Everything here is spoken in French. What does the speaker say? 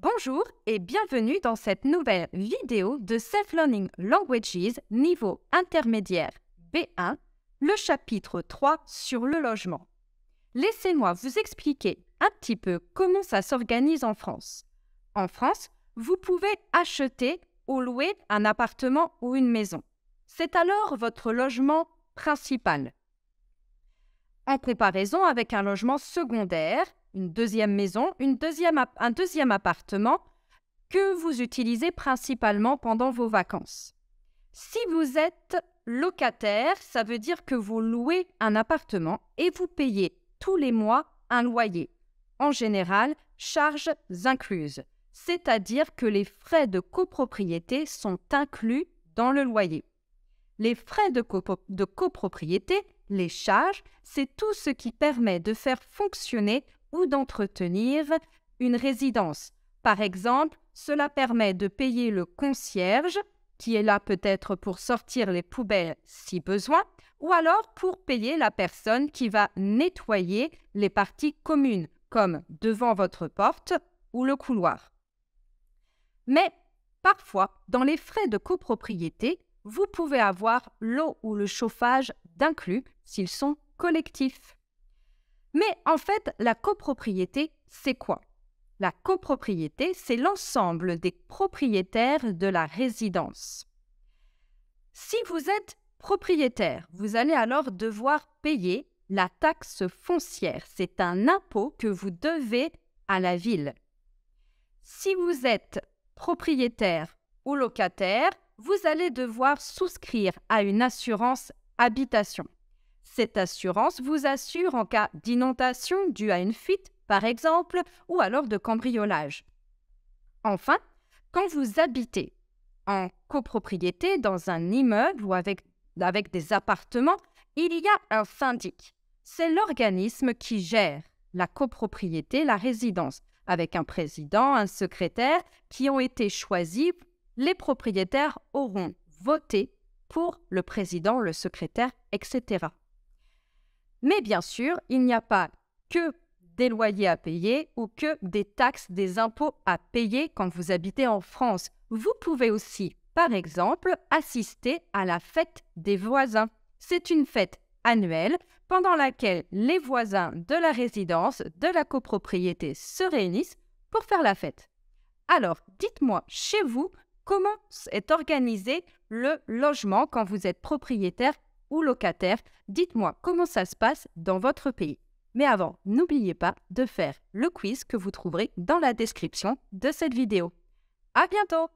Bonjour et bienvenue dans cette nouvelle vidéo de Self-Learning Languages niveau intermédiaire B1, le chapitre 3 sur le logement. Laissez-moi vous expliquer un petit peu comment ça s'organise en France. En France, vous pouvez acheter ou louer un appartement ou une maison. C'est alors votre logement principal. En comparaison avec un logement secondaire, une deuxième maison, un deuxième appartement que vous utilisez principalement pendant vos vacances. Si vous êtes locataire, ça veut dire que vous louez un appartement et vous payez tous les mois un loyer. En général, charges incluses, c'est-à-dire que les frais de copropriété sont inclus dans le loyer. Les frais de copropriété, les charges, c'est tout ce qui permet de faire fonctionner ou d'entretenir une résidence. Par exemple, cela permet de payer le concierge, qui est là peut-être pour sortir les poubelles si besoin, ou alors pour payer la personne qui va nettoyer les parties communes, comme devant votre porte ou le couloir. Mais parfois, dans les frais de copropriété, vous pouvez avoir l'eau ou le chauffage d'inclus s'ils sont collectifs. Mais en fait, la copropriété, c'est quoi? La copropriété, c'est l'ensemble des propriétaires de la résidence. Si vous êtes propriétaire, vous allez alors devoir payer la taxe foncière. C'est un impôt que vous devez à la ville. Si vous êtes propriétaire ou locataire, vous allez devoir souscrire à une assurance habitation. Cette assurance vous assure en cas d'inondation due à une fuite, par exemple, ou alors de cambriolage. Enfin, quand vous habitez en copropriété dans un immeuble ou avec des appartements, il y a un syndic. C'est l'organisme qui gère la copropriété, la résidence, avec un président, un secrétaire qui ont été choisis. Les propriétaires auront voté pour le président, le secrétaire, etc. Mais bien sûr, il n'y a pas que des loyers à payer ou que des taxes, des impôts à payer quand vous habitez en France. Vous pouvez aussi, par exemple, assister à la fête des voisins. C'est une fête annuelle pendant laquelle les voisins de la résidence, de la copropriété se réunissent pour faire la fête. Alors, dites-moi, chez vous, comment est organisé le logement quand vous êtes propriétaire ou locataire? Dites-moi comment ça se passe dans votre pays. Mais avant, n'oubliez pas de faire le quiz que vous trouverez dans la description de cette vidéo. À bientôt!